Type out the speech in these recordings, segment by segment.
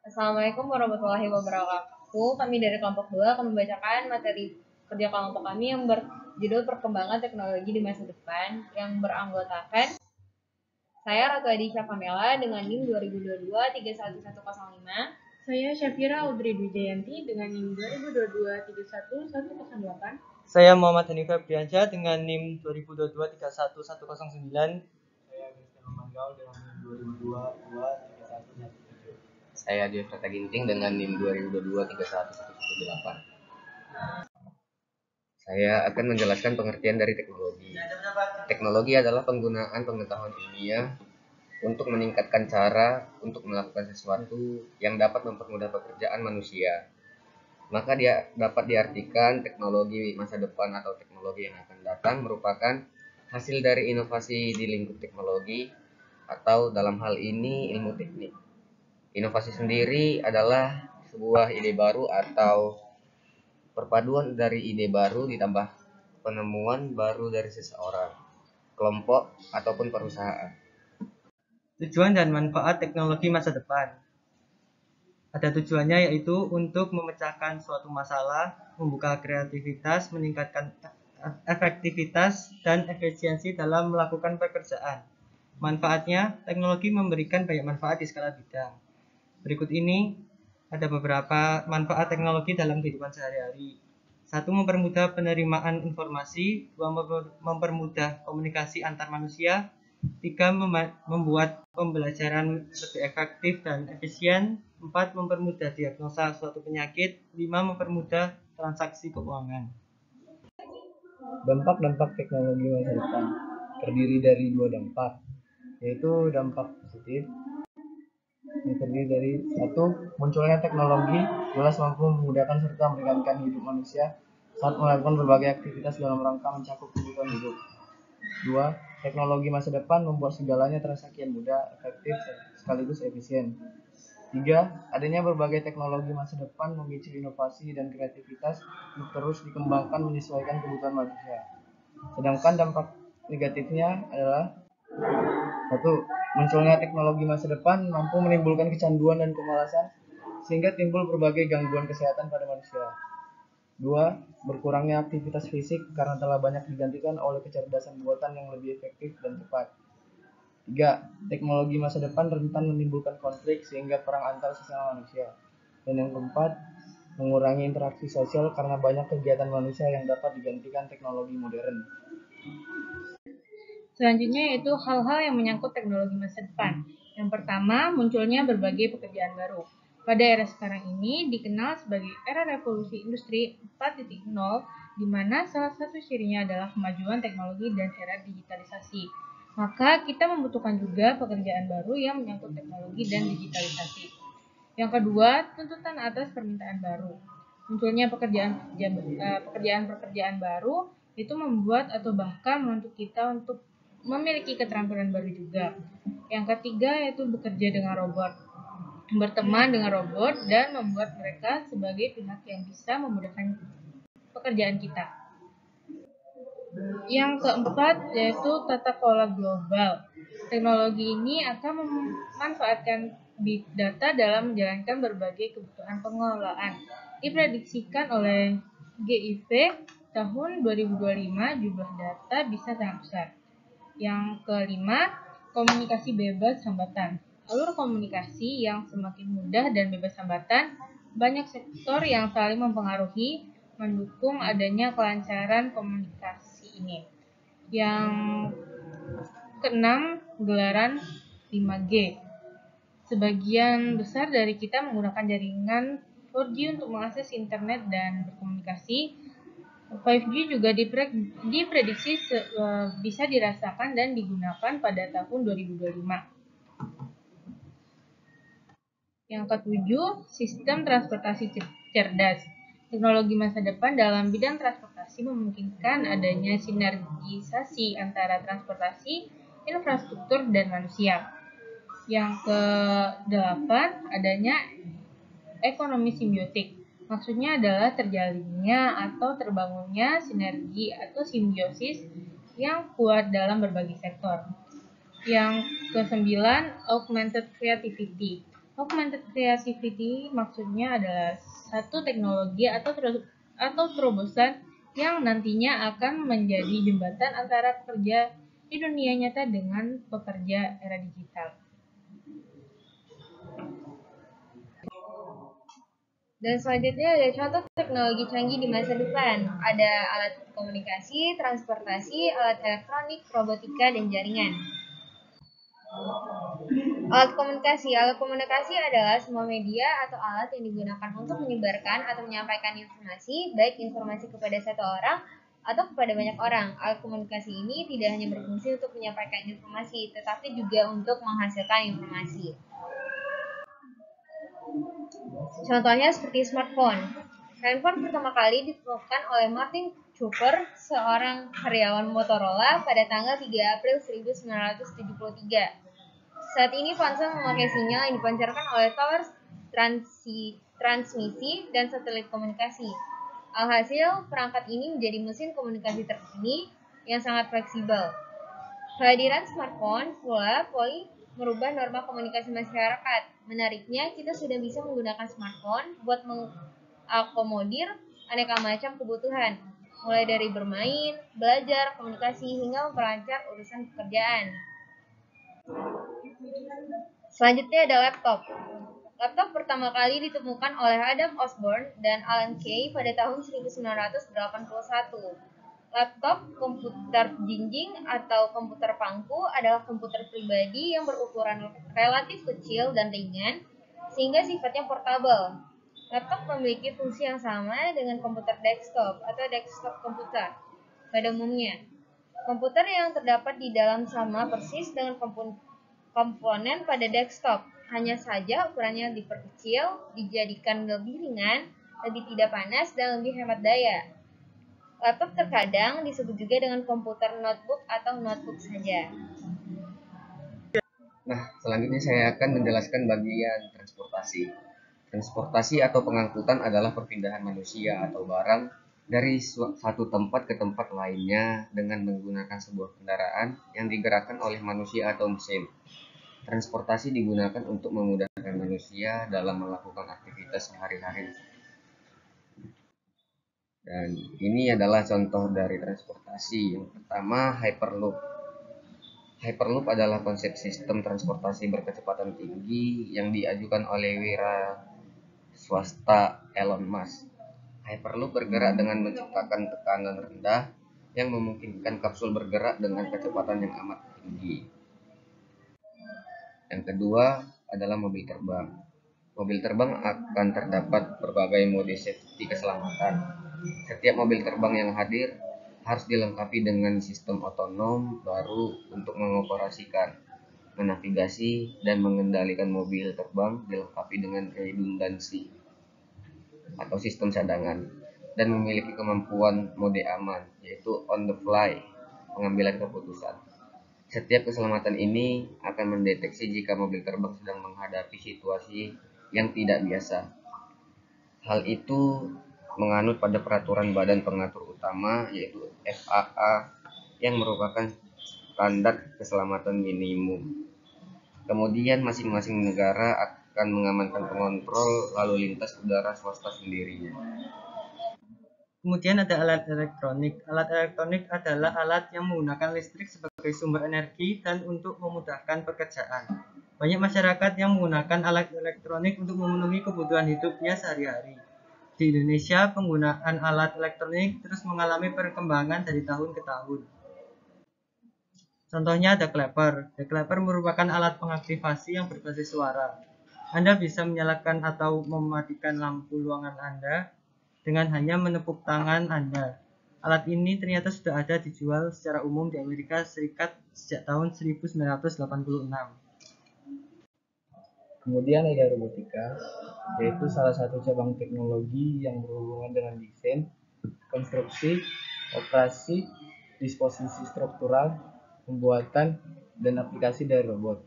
Assalamualaikum warahmatullahi wabarakatuh. Kami dari kelompok 2 akan membacakan materi kerja kelompok kami yang berjudul Perkembangan Teknologi di Masa Depan yang beranggotakan saya Ratu Adisha Pamela dengan NIM 2022-31105. Saya Syafira Audrey Dwijayanti dengan NIM 2022-31108. Saya Muhammad Hanif Febriansyah dengan NIM 2022-31109. Saya Christian Manggal dengan NIM 2022-31117. Saya Jeffrey Ginting dengan NIM 2022-31118. Saya akan menjelaskan pengertian dari teknologi. Teknologi adalah penggunaan pengetahuan ilmiah untuk meningkatkan cara untuk melakukan sesuatu yang dapat mempermudah pekerjaan manusia. Maka dia dapat diartikan teknologi masa depan atau teknologi yang akan datang merupakan hasil dari inovasi di lingkup teknologi atau dalam hal ini ilmu teknik. Inovasi sendiri adalah sebuah ide baru atau perpaduan dari ide baru ditambah penemuan baru dari seseorang, kelompok, ataupun perusahaan. Tujuan dan manfaat teknologi masa depan. Ada tujuannya yaitu untuk memecahkan suatu masalah, membuka kreativitas, meningkatkan efektivitas dan efisiensi dalam melakukan pekerjaan. Manfaatnya, teknologi memberikan banyak manfaat di skala bidang. Berikut ini ada beberapa manfaat teknologi dalam kehidupan sehari-hari. 1. Mempermudah penerimaan informasi. 2. Mempermudah komunikasi antar manusia. 3. Membuat pembelajaran lebih efektif dan efisien. 4. Mempermudah diagnosa suatu penyakit. 5. Mempermudah transaksi keuangan. Dampak-dampak teknologi masa depan terdiri dari 2 dampak, yaitu dampak positif yang terdiri dari 1. Munculnya teknologi jelas mampu memudahkan serta meringankan hidup manusia saat melakukan berbagai aktivitas dalam rangka mencakup kebutuhan hidup. 2. Teknologi masa depan membuat segalanya terasa kian mudah, efektif, sekaligus efisien. 3. Adanya berbagai teknologi masa depan memicu inovasi dan kreativitas untuk terus dikembangkan menyesuaikan kebutuhan manusia. Sedangkan dampak negatifnya adalah 1. Munculnya teknologi masa depan mampu menimbulkan kecanduan dan kemalasan sehingga timbul berbagai gangguan kesehatan pada manusia. 2. Berkurangnya aktivitas fisik karena telah banyak digantikan oleh kecerdasan buatan yang lebih efektif dan cepat. 3. Teknologi masa depan rentan menimbulkan konflik sehingga perang antar sesama manusia. Dan yang keempat, mengurangi interaksi sosial karena banyak kegiatan manusia yang dapat digantikan teknologi modern. Selanjutnya yaitu hal-hal yang menyangkut teknologi masa depan. Yang pertama, munculnya berbagai pekerjaan baru. Pada era sekarang ini dikenal sebagai era revolusi industri 4.0, di mana salah satu cirinya adalah kemajuan teknologi dan era digitalisasi. Maka kita membutuhkan juga pekerjaan baru yang menyangkut teknologi dan digitalisasi. Yang kedua, tuntutan atas permintaan baru. Munculnya pekerjaan-pekerjaan baru itu membuat atau bahkan menuntut kita untuk memiliki keterampilan baru juga. Yang ketiga yaitu bekerja dengan robot, berteman dengan robot dan membuat mereka sebagai pihak yang bisa memudahkan pekerjaan kita. Yang keempat yaitu tata kelola global. Teknologi ini akan memanfaatkan big data dalam menjalankan berbagai kebutuhan pengelolaan. Diprediksikan oleh GIV tahun 2025 jumlah data bisa sangat besar. Yang kelima, komunikasi bebas hambatan. Alur komunikasi yang semakin mudah dan bebas hambatan, banyak sektor yang saling mempengaruhi, mendukung adanya kelancaran komunikasi ini. Yang keenam, gelaran 5G. Sebagian besar dari kita menggunakan jaringan 4G untuk mengakses internet dan berkomunikasi. 5G juga diprediksi bisa dirasakan dan digunakan pada tahun 2025. Yang ketujuh, sistem transportasi cerdas. Teknologi masa depan dalam bidang transportasi memungkinkan adanya sinergisasi antara transportasi, infrastruktur, dan manusia. Yang kedelapan, adanya ekonomi simbiotik. Maksudnya adalah terjalinnya atau terbangunnya sinergi atau simbiosis yang kuat dalam berbagai sektor. Yang kesembilan, augmented creativity. Augmented creativity maksudnya adalah satu teknologi atau terobosan yang nantinya akan menjadi jembatan antara pekerja di dunia nyata dengan pekerja era digital. Dan selanjutnya ada contoh teknologi canggih di masa depan. Ada alat komunikasi, transportasi, alat elektronik, robotika, dan jaringan. Alat komunikasi adalah semua media atau alat yang digunakan untuk menyebarkan atau menyampaikan informasi, baik informasi kepada satu orang atau kepada banyak orang. Alat komunikasi ini tidak hanya berfungsi untuk menyampaikan informasi, tetapi juga untuk menghasilkan informasi. Contohnya seperti smartphone. Handphone pertama kali ditemukan oleh Martin Cooper, seorang karyawan Motorola pada tanggal 3 April 1973. Saat ini ponsel memakai sinyal yang dipancarkan oleh tower transmisi dan satelit komunikasi. Alhasil, perangkat ini menjadi mesin komunikasi terkini yang sangat fleksibel. Kehadiran smartphone pula merubah norma komunikasi masyarakat. Menariknya, kita sudah bisa menggunakan smartphone buat mengakomodir aneka macam kebutuhan, mulai dari bermain, belajar, komunikasi, hingga memperlancar urusan pekerjaan. Selanjutnya ada laptop. Laptop pertama kali ditemukan oleh Adam Osborne dan Alan Kay pada tahun 1981. Laptop, komputer jinjing atau komputer pangku adalah komputer pribadi yang berukuran relatif kecil dan ringan, sehingga sifatnya portable. Laptop memiliki fungsi yang sama dengan komputer desktop atau desktop komputer pada umumnya. Komputer yang terdapat di dalam sama persis dengan komponen pada desktop, hanya saja ukurannya diperkecil, dijadikan lebih ringan, lebih tidak panas, dan lebih hemat daya. Laptop terkadang disebut juga dengan komputer notebook atau notebook saja. Nah, selanjutnya saya akan menjelaskan bagian transportasi. Transportasi atau pengangkutan adalah perpindahan manusia atau barang dari satu tempat ke tempat lainnya dengan menggunakan sebuah kendaraan yang digerakkan oleh manusia atau mesin. Transportasi digunakan untuk memudahkan manusia dalam melakukan aktivitas sehari-hari. Dan ini adalah contoh dari transportasi. Yang pertama, Hyperloop. Hyperloop adalah konsep sistem transportasi berkecepatan tinggi yang diajukan oleh wira swasta Elon Musk. Hyperloop bergerak dengan menciptakan tekanan rendah yang memungkinkan kapsul bergerak dengan kecepatan yang amat tinggi. Yang kedua adalah mobil terbang. Mobil terbang akan terdapat berbagai mode safety keselamatan. Setiap mobil terbang yang hadir harus dilengkapi dengan sistem otonom baru untuk mengoperasikan, menavigasi, dan mengendalikan mobil terbang dilengkapi dengan redundansi atau sistem cadangan, dan memiliki kemampuan mode aman, yaitu on the fly, pengambilan keputusan. Setiap keselamatan ini akan mendeteksi jika mobil terbang sedang menghadapi situasi yang tidak biasa. Hal itu menganut pada peraturan Badan Pengatur Utama, yaitu FAA, yang merupakan standar keselamatan minimum. Kemudian masing-masing negara akan mengamankan pengontrol lalu lintas udara swasta sendirinya. Kemudian ada alat elektronik. Alat elektronik adalah alat yang menggunakan listrik sebagai sumber energi dan untuk memudahkan pekerjaan. Banyak masyarakat yang menggunakan alat elektronik untuk memenuhi kebutuhan hidupnya sehari-hari. Di Indonesia, penggunaan alat elektronik terus mengalami perkembangan dari tahun ke tahun. Contohnya ada clapper. The clapper merupakan alat pengaktifasi yang berbasis suara. Anda bisa menyalakan atau mematikan lampu ruangan Anda dengan hanya menepuk tangan Anda. Alat ini ternyata sudah ada dijual secara umum di Amerika Serikat sejak tahun 1986. Kemudian ada robotika, yaitu salah satu cabang teknologi yang berhubungan dengan desain, konstruksi, operasi, disposisi struktural, pembuatan, dan aplikasi dari robot.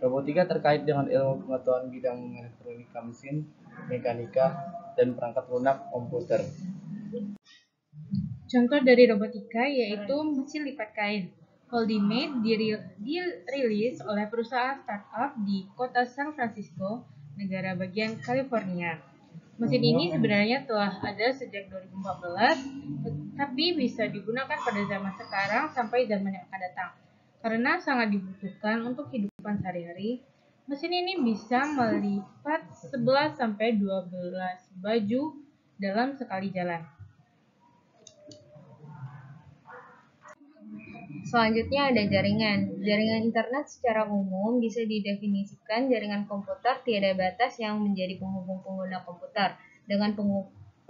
Robotika terkait dengan ilmu pengetahuan bidang elektronika mesin, mekanika, dan perangkat lunak komputer. Contoh dari robotika yaitu mesin lipat kain. Holdimate dirilis oleh perusahaan startup di kota San Francisco, negara bagian California. Mesin ini sebenarnya telah ada sejak 2014, tapi bisa digunakan pada zaman sekarang sampai zaman yang akan datang. Karena sangat dibutuhkan untuk kehidupan sehari-hari, mesin ini bisa melipat 11-12 baju dalam sekali jalan. Selanjutnya ada jaringan. Jaringan internet secara umum bisa didefinisikan jaringan komputer tiada batas yang menjadi penghubung pengguna komputer dengan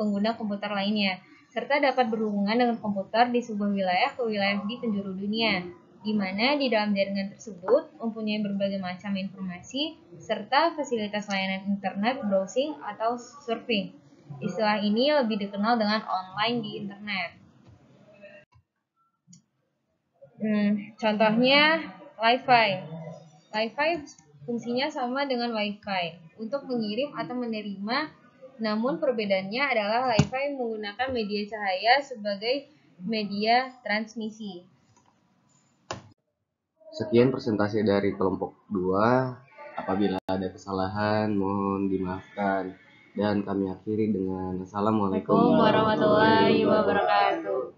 pengguna komputer lainnya, serta dapat berhubungan dengan komputer di sebuah wilayah ke wilayah di penjuru dunia, di mana di dalam jaringan tersebut mempunyai berbagai macam informasi serta fasilitas layanan internet browsing atau surfing. Istilah ini lebih dikenal dengan online di internet. Contohnya Wi-Fi. Wi-Fi fungsinya sama dengan Wi-Fi untuk mengirim atau menerima, namun perbedaannya adalah Wi-Fi menggunakan media cahaya sebagai media transmisi. Sekian presentasi dari kelompok 2. Apabila ada kesalahan, mohon dimaafkan. Dan kami akhiri dengan Assalamualaikum warahmatullahi wabarakatuh.